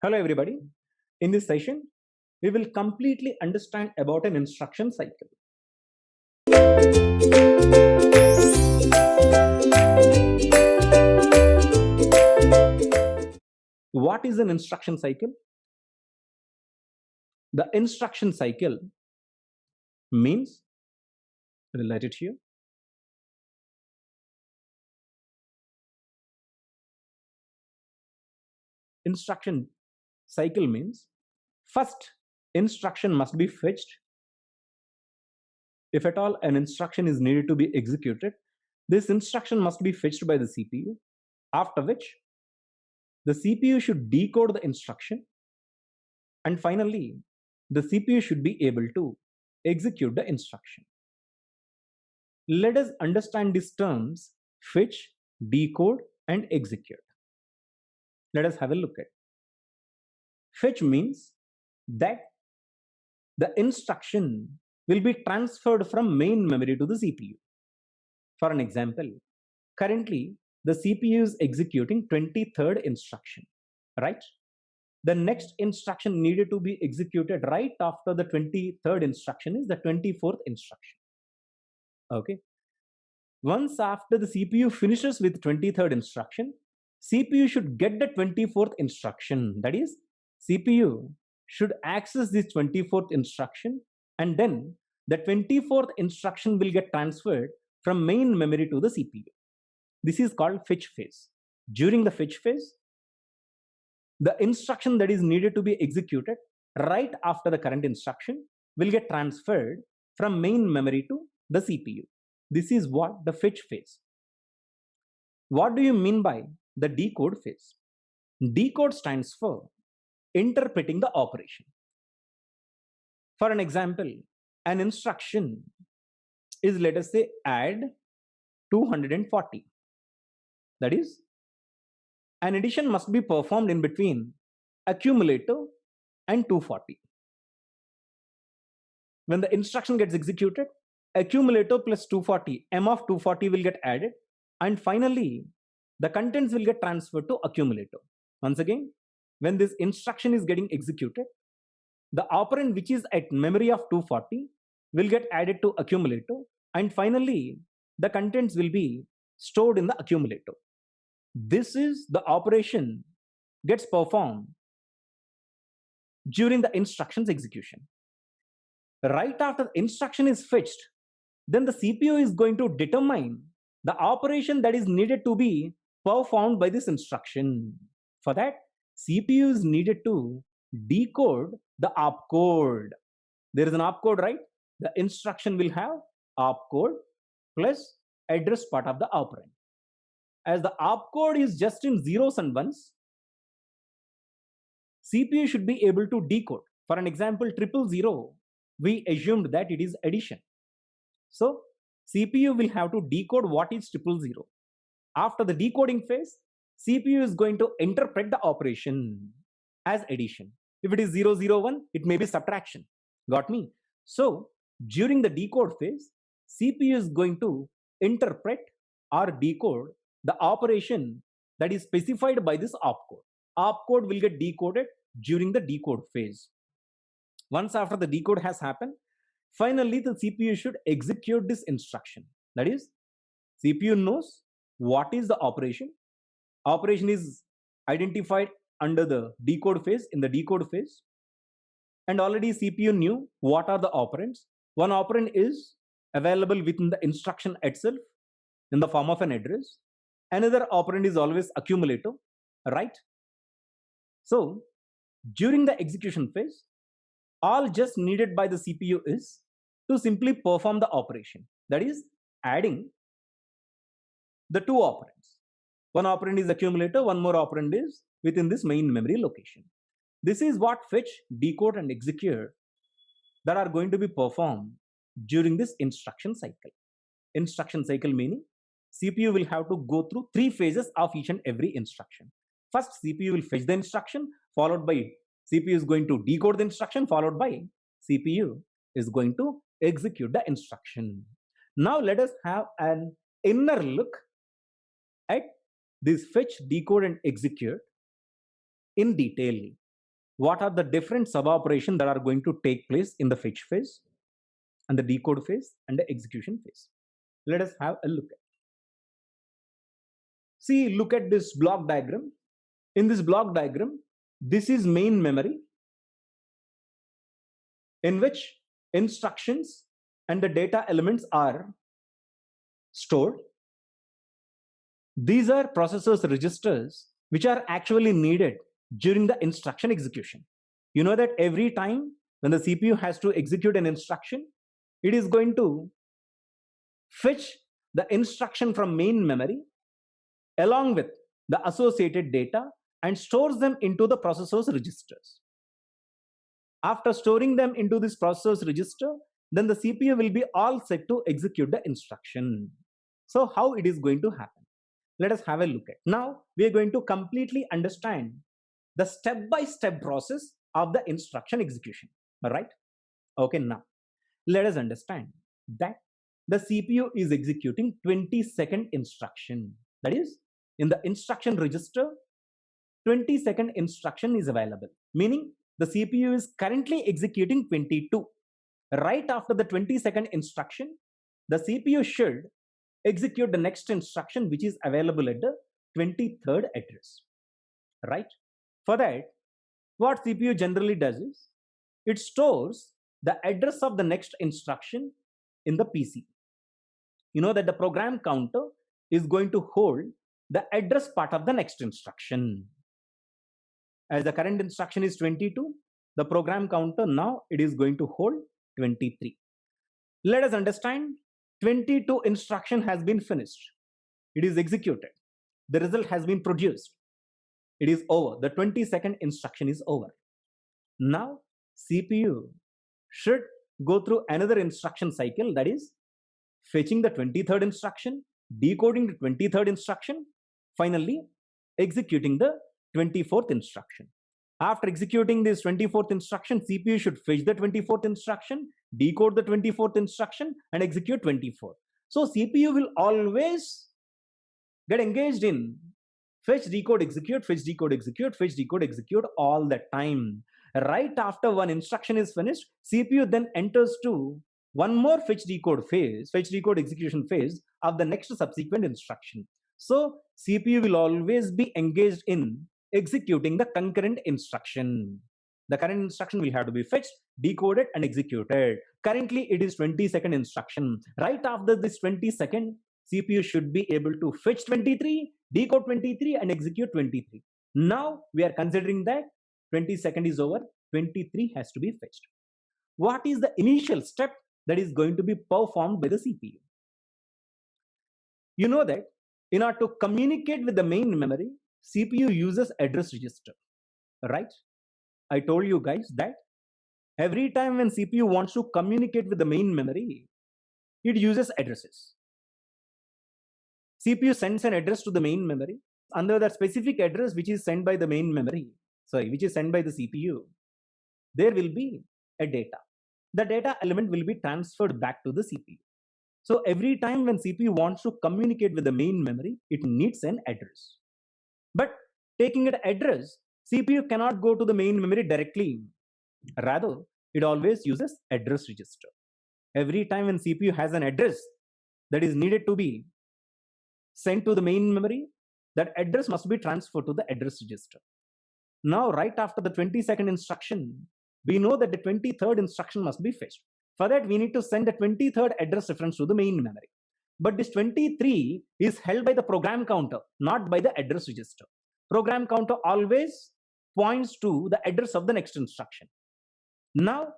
Hello everybody. In this session, we will completely understand about an instruction cycle. What is an instruction cycle? The instruction cycle means, write it here. Instruction cycle means first instruction must be fetched. If at all an instruction is needed to be executed, this instruction must be fetched by the CPU, after which the CPU should decode the instruction, and finally the CPU should be able to execute the instruction. Let us understand these terms fetch, decode, and execute. Let us have a look at. Fetch means that the instruction will be transferred from main memory to the CPU. For an example, currently the CPU is executing 23rd instruction, right? The next instruction needed to be executed right after the 23rd instruction is the 24th instruction. Okay. Once after the CPU finishes with 23rd instruction, CPU should get the 24th instruction. That is, CPU should access this 24th instruction, and then the 24th instruction will get transferred from main memory to the CPU. This is called fetch phase. During the fetch phase, the instruction that is needed to be executed right after the current instruction will get transferred from main memory to the CPU. This is what the fetch phase. What do you mean by the decode phase? Decode stands for interpreting the operation. For an example, an instruction is, let us say, add 240. That is, an addition must be performed in between accumulator and 240. When the instruction gets executed, accumulator plus 240, m of 240 will get added, and finally the contents will get transferred to accumulator. Once again, when this instruction is getting executed, the operand which is at memory of 240 will get added to accumulator, and finally the contents will be stored in the accumulator. This is the operation gets performed during the instruction's execution. Right after the instruction is fetched, then the CPU is going to determine the operation that is needed to be performed by this instruction. For that, CPU is needed to decode the opcode. There is an opcode, right? The instruction will have opcode plus address part of the operand. As the opcode is just in zeros and ones, CPU should be able to decode. For an example, 000, we assumed that it is addition. So CPU will have to decode what is 000. After the decoding phase, CPU is going to interpret the operation as addition. If it is 001, it may be subtraction. Got me? So during the decode phase, CPU is going to interpret or decode the operation that is specified by this opcode. Opcode will get decoded during the decode phase. Once after the decode has happened, finally the CPU should execute this instruction. That is, CPU knows what is the operation. Operation is identified under the decode phase, in the decode phase, and already CPU knew what are the operands. One operand is available within the instruction itself in the form of an address. Another operand is always accumulator, right? So during the execution phase, all just needed by the CPU is to simply perform the operation. That is, adding the two operands. One operand is accumulator, one more operand is within this main memory location. This is what fetch, decode, and execute that are going to be performed during this instruction cycle. Instruction cycle meaning CPU will have to go through three phases of each and every instruction. First, CPU will fetch the instruction, followed by CPU is going to decode the instruction, followed by CPU is going to execute the instruction. Now let us have an inner look at this fetch, decode, and execute in detail. what are the different sub operations that are going to take place in the fetch phase and the decode phase and the execution phase. Let us have a look at. See, look at this block diagram. In this block diagram, this is main memory in which instructions and the data elements are stored. These are processors registers which are actually needed during the instruction execution. You know that every time when the CPU has to execute an instruction, it is going to fetch the instruction from main memory along with the associated data and stores them into the processor's registers. After storing them into this processor's register, then the CPU will be all set to execute the instruction. So how it is going to happen? Let us have a look at. Now we are going to completely understand the step-by-step process of the instruction execution. All right? Okay, now let us understand that the CPU is executing 20-second instruction. That is, in the instruction register, 20-second instruction is available, meaning the CPU is currently executing 22. Right after the 20-second instruction, the CPU should execute the next instruction which is available at the 23rd address. Right? For that, what CPU generally does is, it stores the address of the next instruction in the PC. You know that the program counter is going to hold the address part of the next instruction. As the current instruction is 22, the program counter now it is going to hold 23. Let us understand, 22 instruction has been finished. It is executed. The result has been produced. It is over. The 22nd instruction is over. Now CPU should go through another instruction cycle, that is fetching the 23rd instruction, decoding the 23rd instruction, finally executing the 24th instruction. After executing this 24th instruction, CPU should fetch the 24th instruction, decode the 24th instruction and execute 24. So CPU will always get engaged in fetch, decode, execute, fetch, decode, execute, fetch, decode, execute all the time. Right after one instruction is finished, CPU then enters to one more fetch, decode phase, fetch, decode, execution phase of the next subsequent instruction. So CPU will always be engaged in executing the concurrent instruction. The current instruction will have to be fetched, decoded and executed. Currently it is 20-second instruction. Right after this 20-second, CPU should be able to fetch 23, decode 23 and execute 23. Now we are considering that 20-second is over, 23 has to be fetched. What is the initial step that is going to be performed by the CPU? You know that in order to communicate with the main memory, CPU uses address register, right? I told you guys that every time when CPU wants to communicate with the main memory, it uses addresses. CPU sends an address to the main memory. Under that specific address which is sent by the main memory, which is sent by the CPU, there will be a data. The data element will be transferred back to the CPU. So every time when CPU wants to communicate with the main memory, it needs an address. But taking an address, CPU cannot go to the main memory directly. Rather, it always uses address register. Every time when CPU has an address that is needed to be sent to the main memory, that address must be transferred to the address register. Now, right after the 22nd instruction, we know that the 23rd instruction must be fetched. For that, we need to send the 23rd address reference to the main memory. But this 23 is held by the program counter, not by the address register. Program counter always points to the address of the next instruction. Now,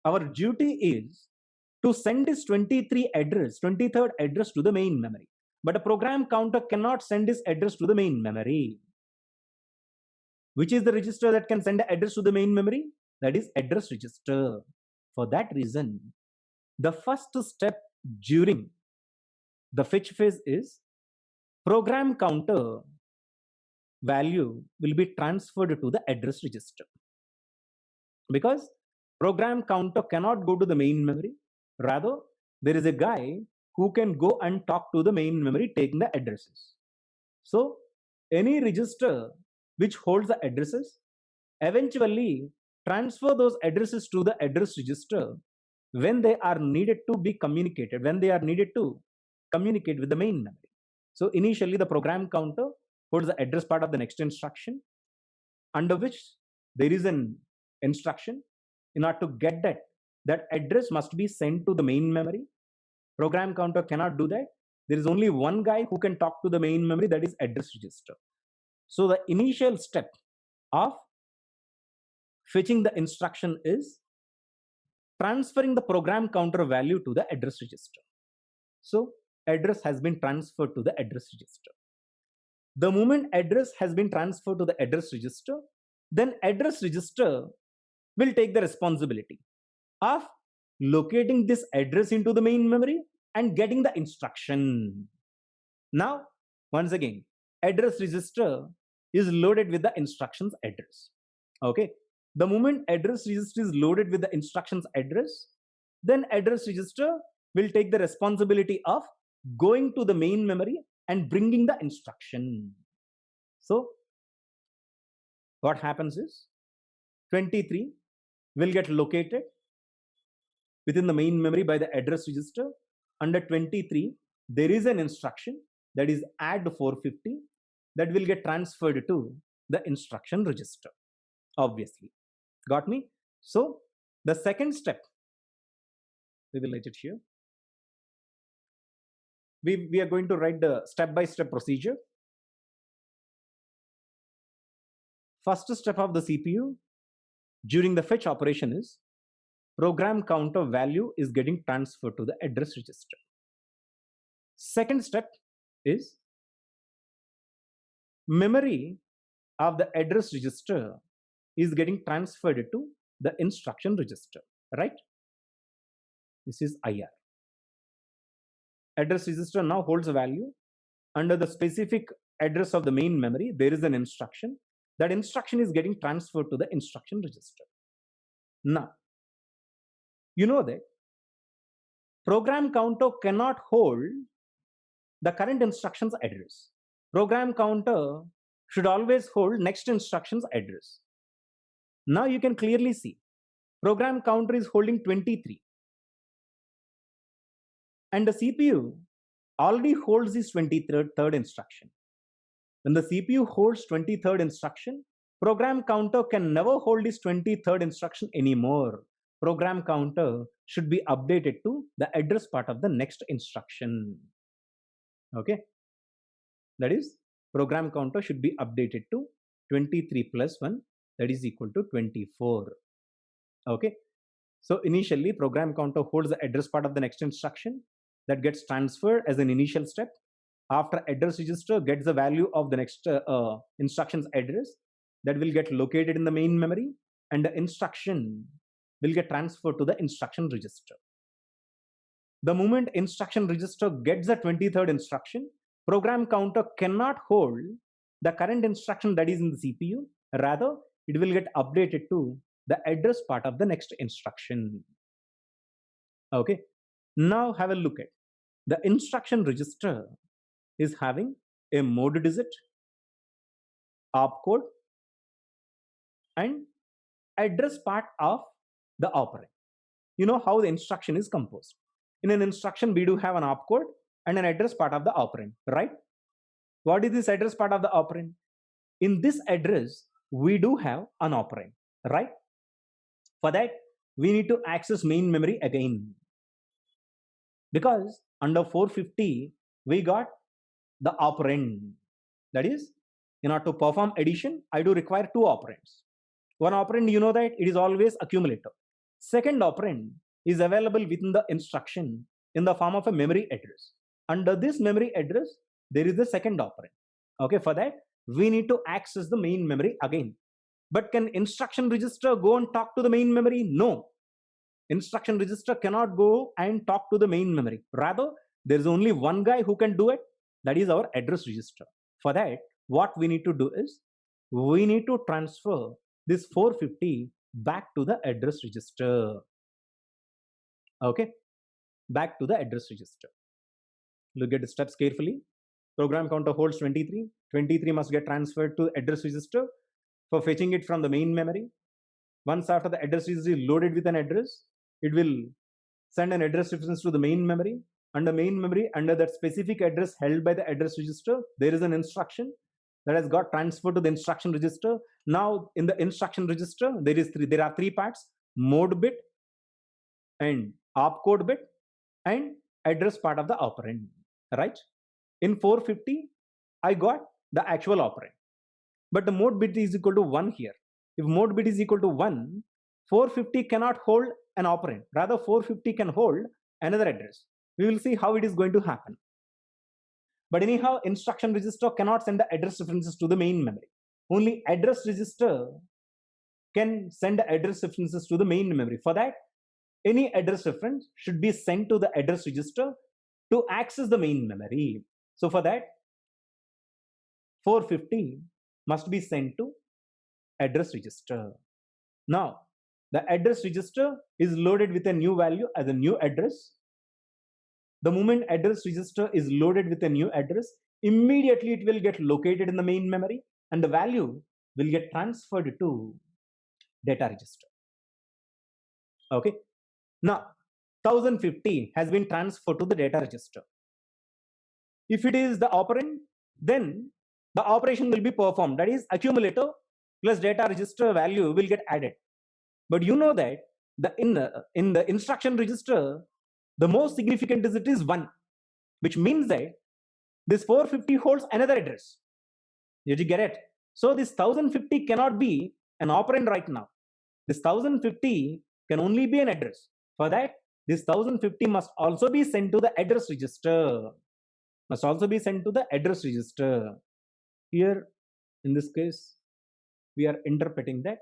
our duty is to send this 23rd address to the main memory. But a program counter cannot send this address to the main memory. Which is the register that can send the address to the main memory? That is address register. For that reason, the first step during the fetch phase is program counter value will be transferred to the address register. Because program counter cannot go to the main memory. Rather, there is a guy who can go and talk to the main memory taking the addresses. So any register which holds the addresses, eventually transfer those addresses to the address register when they are needed to be communicated, when they are needed to communicate with the main memory. So initially the program counter holds the address part of the next instruction, under which there is an instruction. In order to get that address must be sent to the main memory. Program counter cannot do that. There is only one guy who can talk to the main memory, that is address register. So the initial step of fetching the instruction is transferring the program counter value to the address register. So address has been transferred to the address register. The moment address has been transferred to the address register, then address register will take the responsibility of locating this address into the main memory and getting the instruction. Now, once again, address register is loaded with the instructions address. Okay. The moment address register is loaded with the instructions address, then address register will take the responsibility of going to the main memory and bringing the instruction. So what happens is 23 will get located within the main memory by the address register. Under 23, there is an instruction, that is add 450, that will get transferred to the instruction register, obviously. Got me? So the second step, we will write it here. We are going to write the step-by-step procedure. First step of the CPU during the fetch operation is program counter value is getting transferred to the address register. Second step is memory of the address register is getting transferred to the instruction register, right? This is IR. Address register now holds a value. Under the specific address of the main memory, there is an instruction. That instruction is getting transferred to the instruction register. Now, you know that program counter cannot hold the current instruction's address. Program counter should always hold next instruction's address. Now you can clearly see program counter is holding 23. And the CPU already holds this 23rd instruction. When the CPU holds 23rd instruction, program counter can never hold this 23rd instruction anymore. Program counter should be updated to the address part of the next instruction. Okay. That is, program counter should be updated to 23 plus 1, that is equal to 24. Okay. So initially program counter holds the address part of the next instruction, that gets transferred as an initial step. After address register gets the value of the next instruction's address, that will get located in the main memory, and the instruction will get transferred to the instruction register. The moment instruction register gets the 23rd instruction, program counter cannot hold the current instruction that is in the CPU. Rather, it will get updated to the address part of the next instruction. Okay. Now have a look at the instruction register is having a mode digit, opcode, and address part of the operand. You know how the instruction is composed. In an instruction, we do have an opcode and an address part of the operand, right? What is this address part of the operand? In this address, we do have an operand, right? For that, we need to access main memory again. Because under 450, we got the operand. That is, in order to perform addition, I do require two operands. One operand, you know that it is always accumulator. Second operand is available within the instruction in the form of a memory address. Under this memory address, there is the second operand. Okay, for that, we need to access the main memory again. But can instruction register go and talk to the main memory? No. Instruction register cannot go and talk to the main memory. Rather, there is only one guy who can do it. That is our address register. For that, what we need to do is, we need to transfer this 450 back to the address register. Okay, back to the address register. Look at the steps carefully. Program counter holds 23. 23 must get transferred to address register for fetching it from the main memory. Once after the address register is loaded with an address, it will send an address reference to the main memory. Under main memory, under that specific address held by the address register, there is an instruction that has got transferred to the instruction register. Now, in the instruction register, there are three parts: mode bit and opcode bit and address part of the operand, right? In 450, I got the actual operand, but the mode bit is equal to 1 here. If mode bit is equal to 1, 450 cannot hold an operand. Rather, 450 can hold another address. We will see how it is going to happen. But anyhow, instruction register cannot send the address references to the main memory. Only address register can send the address references to the main memory. For that, any address reference should be sent to the address register to access the main memory. So for that, 450 must be sent to address register. Now, the address register is loaded with a new value as a new address. The moment address register is loaded with a new address, immediately it will get located in the main memory and the value will get transferred to data register. Okay. Now, 1050 has been transferred to the data register. If it is the operand, then the operation will be performed. That is, accumulator plus data register value will get added. But you know that in the instruction register, the most significant digit is 1, which means that this 450 holds another address. Did you get it? So this 1050 cannot be an operand right now. This 1050 can only be an address. For that, this 1050 must also be sent to the address register. Must also be sent to the address register. Here, in this case, we are interpreting that.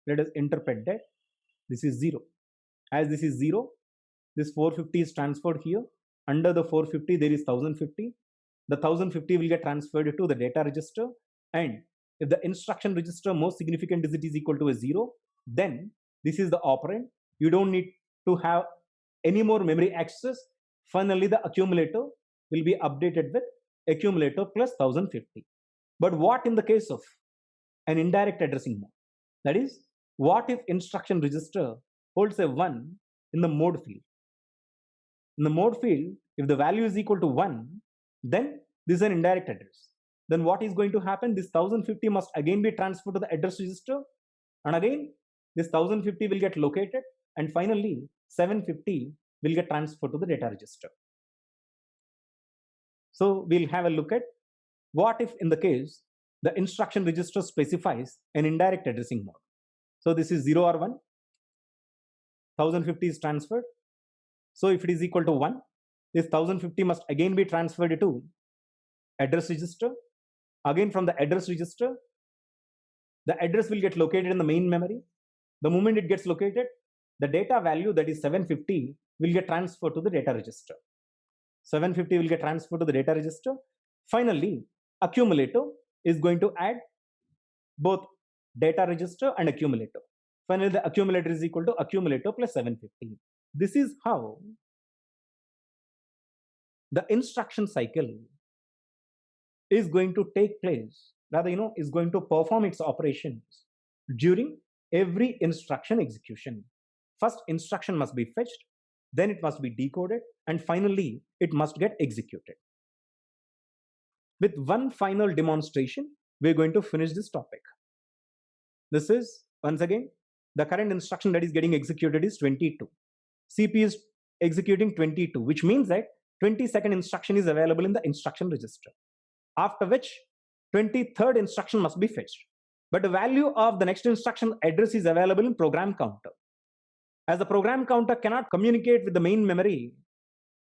Let us interpret that this is 0. As this is 0, this 450 is transferred here. Under the 450, there is 1050. The 1050 will get transferred to the data register. And if the instruction register most significant digit is equal to a 0, then this is the operand. You don't need to have any more memory access. Finally, the accumulator will be updated with accumulator plus 1050. But what in the case of an indirect addressing mode? That is, what if instruction register holds a 1 in the mode field? In the mode field, if the value is equal to 1, then this is an indirect address. Then what is going to happen? This 1050 must again be transferred to the address register. And again, this 1050 will get located. And finally, 750 will get transferred to the data register. So we'll have a look at what if in the case the instruction register specifies an indirect addressing mode. So this is 0 or 1. 1050 is transferred. So if it is equal to 1, this 1050 must again be transferred to address register. Again, from the address register, the address will get located in the main memory. The moment it gets located, the data value, that is 750, will get transferred to the data register. 750 will get transferred to the data register. Finally, accumulator is going to add both data register and accumulator. Finally, the accumulator is equal to accumulator plus 750. This is how the instruction cycle is going to take place, rather, is going to perform its operations during every instruction execution. First, instruction must be fetched, then it must be decoded, and finally, it must get executed. With one final demonstration, we're going to finish this topic. This is, once again, the current instruction that is getting executed is 22. CPU is executing 22, which means that 22nd instruction is available in the instruction register. After which, 23rd instruction must be fetched. But the value of the next instruction address is available in program counter. As the program counter cannot communicate with the main memory,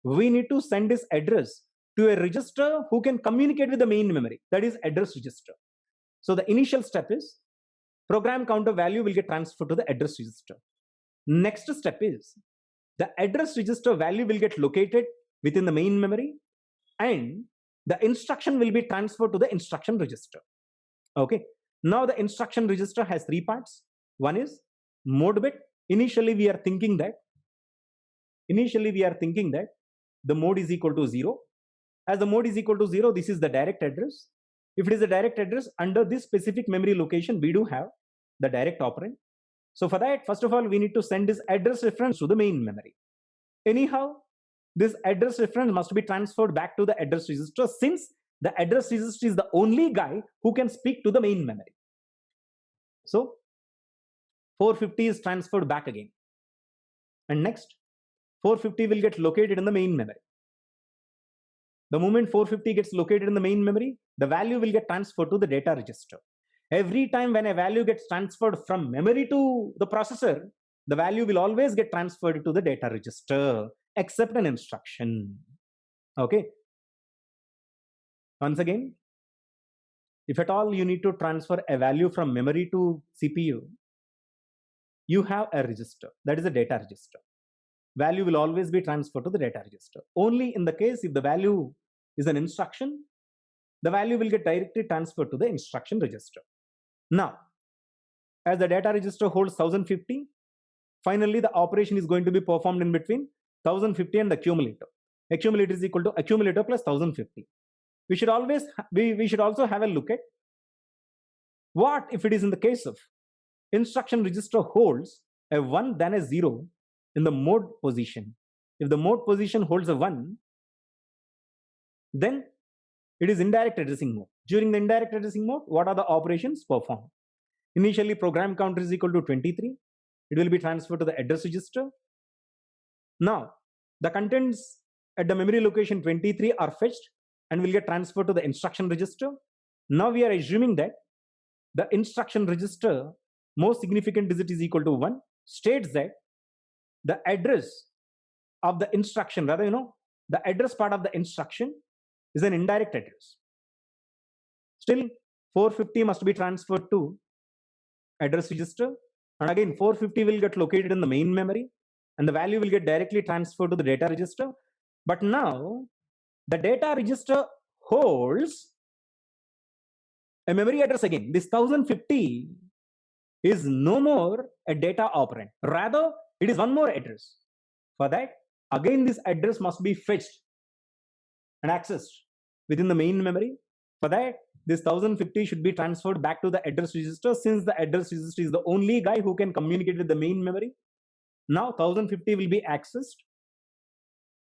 we need to send this address to a register who can communicate with the main memory, that is address register. So the initial step is program counter value will get transferred to the address register. Next step is the address register value will get located within the main memory and the instruction will be transferred to the instruction register. Okay. Now the instruction register has three parts. One is mode bit. Initially we are thinking that the mode is equal to 0. As the mode is equal to 0, this is the direct address. If it is a direct address, under this specific memory location, we do have the direct operand. So for that, first of all, we need to send this address reference to the main memory. Anyhow, this address reference must be transferred back to the address register, since the address register is the only guy who can speak to the main memory. So 450 is transferred back again. And next, 450 will get located in the main memory. The moment 450 gets located in the main memory, the value will get transferred to the data register. Every time when a value gets transferred from memory to the processor, the value will always get transferred to the data register, except an instruction. Okay. Once again, if at all you need to transfer a value from memory to CPU, you have a register, that is a data register. Value will always be transferred to the data register. Only in the case if the value is an instruction, the value will get directly transferred to the instruction register. Now, as the data register holds 1050, finally the operation is going to be performed in between 1050 and the accumulator. Accumulator is equal to accumulator plus 1050. We should also have a look at what if it is in the case of instruction register holds a 1 than a 0 in the mode position. If the mode position holds a 1, then it is indirect addressing mode. During the indirect addressing mode, what are the operations performed? Initially, program counter is equal to 23. It will be transferred to the address register. Now, the contents at the memory location 23 are fetched and will get transferred to the instruction register. Now we are assuming that the instruction register most significant digit is equal to 1 states that the address of the instruction, the address part of the instruction is an indirect address. Still, 450 must be transferred to address register, and again 450 will get located in the main memory and the value will get directly transferred to the data register. But now the data register holds a memory address again. This 1050 is no more a data operand, rather it is one more address. For that, again this address must be fetched and accessed within the main memory. For that, this 1050 should be transferred back to the address register, since the address register is the only guy who can communicate with the main memory. Now 1050 will be accessed,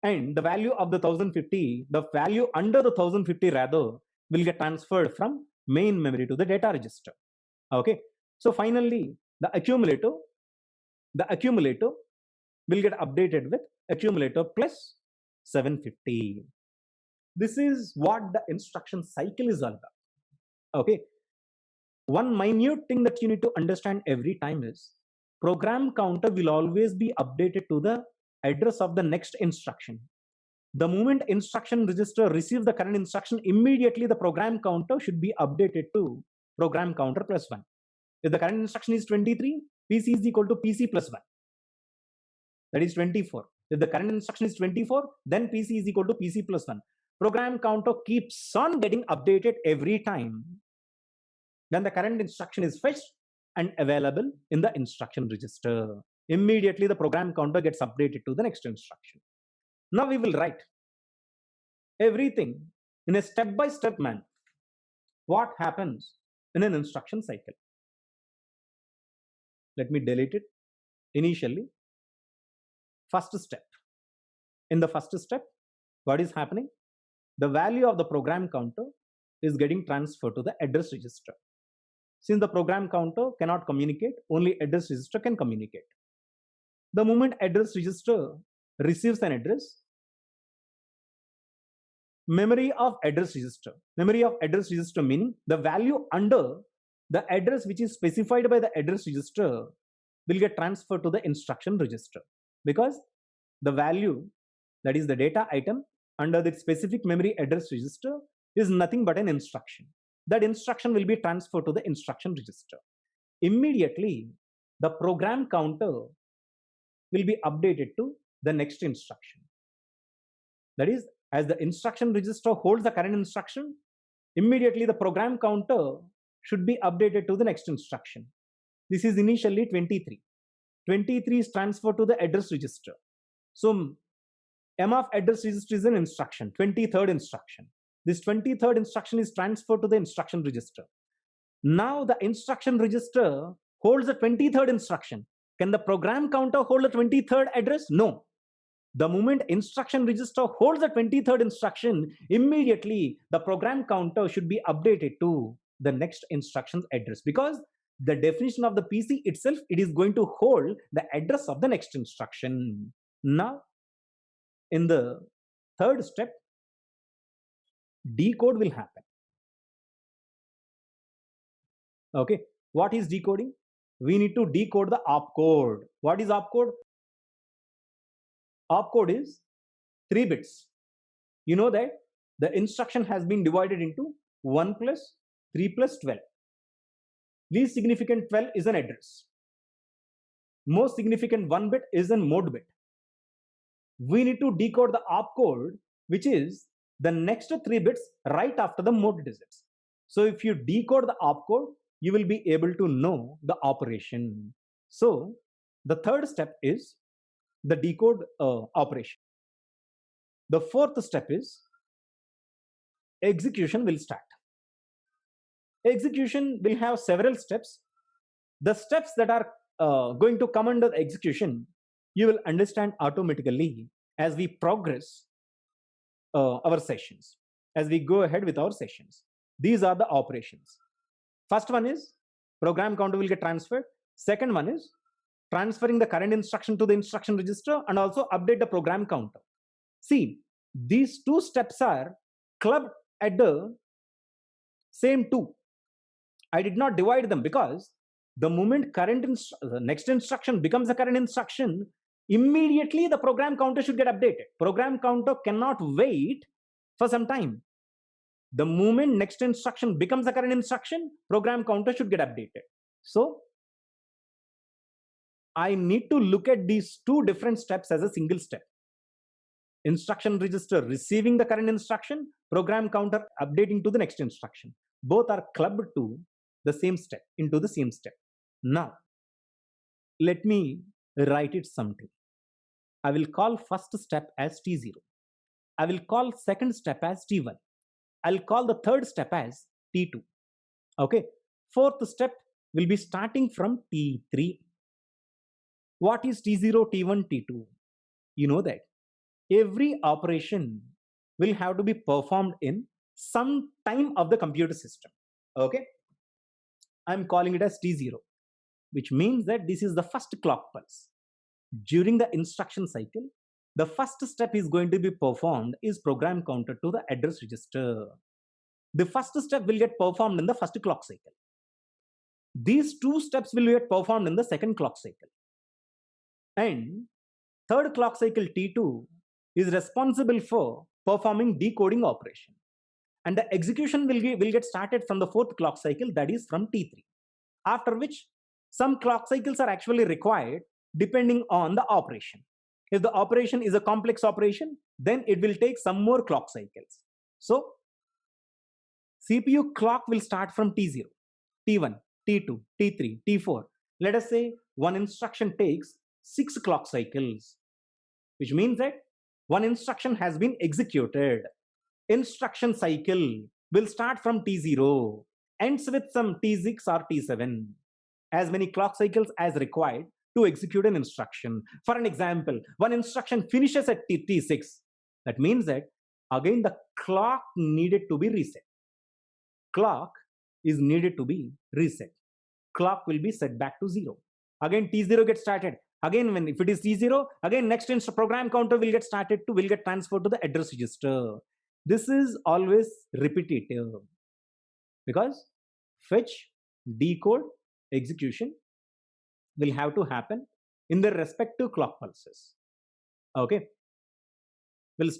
and the value of the 1050, the value under the 1050 rather, will get transferred from main memory to the data register. Okay. So finally, the accumulator will get updated with accumulator plus 750. This is what the instruction cycle is all about. Okay. One minute thing that you need to understand every time is program counter will always be updated to the address of the next instruction. The moment instruction register receives the current instruction, immediately the program counter should be updated to program counter plus 1. If the current instruction is 23, PC is equal to PC plus 1. That is 24. If the current instruction is 24, then PC is equal to PC plus 1. Program counter keeps on getting updated every time. Then the current instruction is fetched and available in the instruction register. Immediately the program counter gets updated to the next instruction. Now we will write everything in a step-by-step manner. What happens in an instruction cycle? Let me delete it. Initially, first step. In the first step, what is happening? The value of the program counter is getting transferred to the address register. Since the program counter cannot communicate, only address register can communicate. The moment address register receives an address, memory of address register meaning the value under the address which is specified by the address register will get transferred to the instruction register, because the value, that is the data item under the specific memory address register, is nothing but an instruction. That instruction will be transferred to the instruction register. Immediately, the program counter will be updated to the next instruction. That is, as the instruction register holds the current instruction, immediately the program counter should be updated to the next instruction. This is initially 23. 23 is transferred to the address register. So M of address register is an instruction, 23rd instruction. This 23rd instruction is transferred to the instruction register. Now the instruction register holds the 23rd instruction. Can the program counter hold the 23rd address? No. The moment instruction register holds the 23rd instruction, immediately the program counter should be updated to the next instruction's address, because the definition of the PC itself, it is going to hold the address of the next instruction. Now, in the third step, decode will happen. Okay, what is decoding? We need to decode the opcode. What is opcode? Opcode is 3 bits. You know that the instruction has been divided into 1 plus 3 plus 12. Least significant 12 is an address. Most significant 1 bit is a mode bit. We need to decode the opcode, which is the next 3 bits right after the mode digits. So if you decode the opcode, you will be able to know the operation. So the third step is the decode operation. The fourth step is execution will start. Execution will have several steps. The steps that are going to come under the execution, you will understand automatically as we progress our sessions, as we go ahead with our sessions. These are the operations. First one is program counter will get transferred. Second one is transferring the current instruction to the instruction register and also update the program counter. See, these two steps are clubbed at the same 2. I did not divide them because the moment the next instruction becomes a current instruction, immediately the program counter should get updated. Program counter cannot wait for some time. The moment next instruction becomes a current instruction, program counter should get updated. So I need to look at these 2 different steps as a single step. Instruction register receiving the current instruction, program counter updating to the next instruction. Both are clubbed to the same step, into the same step. Now, let me write it something. I will call first step as T0. I will call second step as T1. I'll call the third step as T2. Okay. Fourth step will be starting from T3. What is T0, T1, T2? You know that every operation will have to be performed in some time of the computer system. Okay. I'm calling it as T0, which means that this is the first clock pulse. During the instruction cycle, the first step is going to be performed is program counter to the address register. The first step will get performed in the first clock cycle. These 2 steps will get performed in the second clock cycle. And third clock cycle T2 is responsible for performing decoding operation. And the execution will get started from the fourth clock cycle, that is from T3. After which some clock cycles are actually required depending on the operation. If the operation is a complex operation, then it will take some more clock cycles. So CPU clock will start from T0, T1, T2, T3, T4. Let us say one instruction takes 6 clock cycles, which means that one instruction has been executed. Instruction cycle will start from T0, ends with some T6 or T7, as many clock cycles as required to execute an instruction. For an example, one instruction finishes at T6. That means that again the clock needed to be reset. Clock is needed to be reset. Clock will be set back to 0. Again T0 gets started. Again, if it is T0, again next program counter will get transferred to the address register. This is always repetitive because fetch, decode, execution will have to happen in the respective clock pulses. Okay. We'll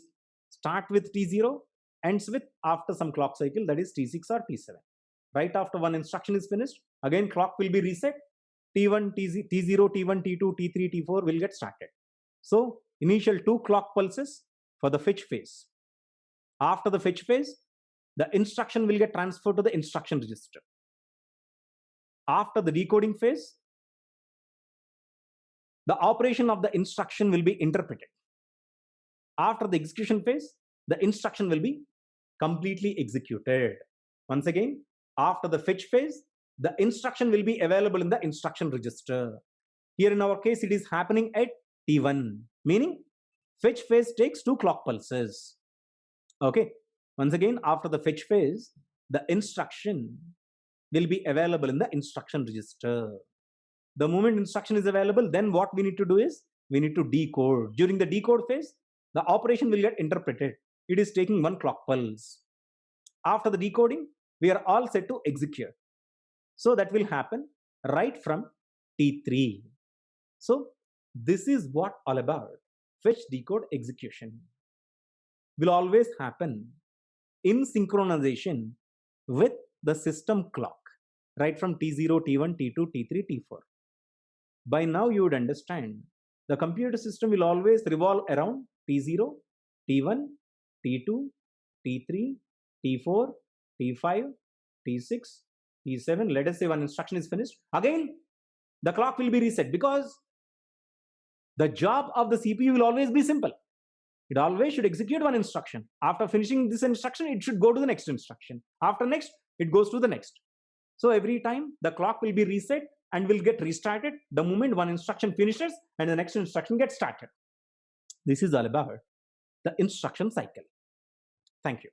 start with T0, ends with after some clock cycle, that is T6 or T7. Right after one instruction is finished, again clock will be reset. T1, T0, T1, T2, T3, T4 will get started. So initial 2 clock pulses for the fetch phase. After the fetch phase, the instruction will get transferred to the instruction register. After the decoding phase, the operation of the instruction will be interpreted. After the execution phase, the instruction will be completely executed. Once again, after the fetch phase, the instruction will be available in the instruction register. Here in our case, it is happening at T1, meaning fetch phase takes 2 clock pulses. Okay, once again, after the fetch phase, the instruction will be available in the instruction register. The moment instruction is available, then what we need to do is we need to decode. During the decode phase, the operation will get interpreted. It is taking 1 clock pulse. After the decoding, we are all set to execute. So that will happen right from T3. So this is what all about fetch, decode, execution will always happen in synchronization with the system clock, right from T0, T1, T2, T3, T4. By now you would understand the computer system will always revolve around T0, T1, T2, T3, T4, T5, T6, T7. Let us say one instruction is finished. Again, the clock will be reset because the job of the CPU will always be simple. It always should execute one instruction. After finishing this instruction, it should go to the next instruction. After next, it goes to the next. So every time the clock will be reset and will get restarted the moment one instruction finishes and the next instruction gets started. This is all about the instruction cycle. Thank you.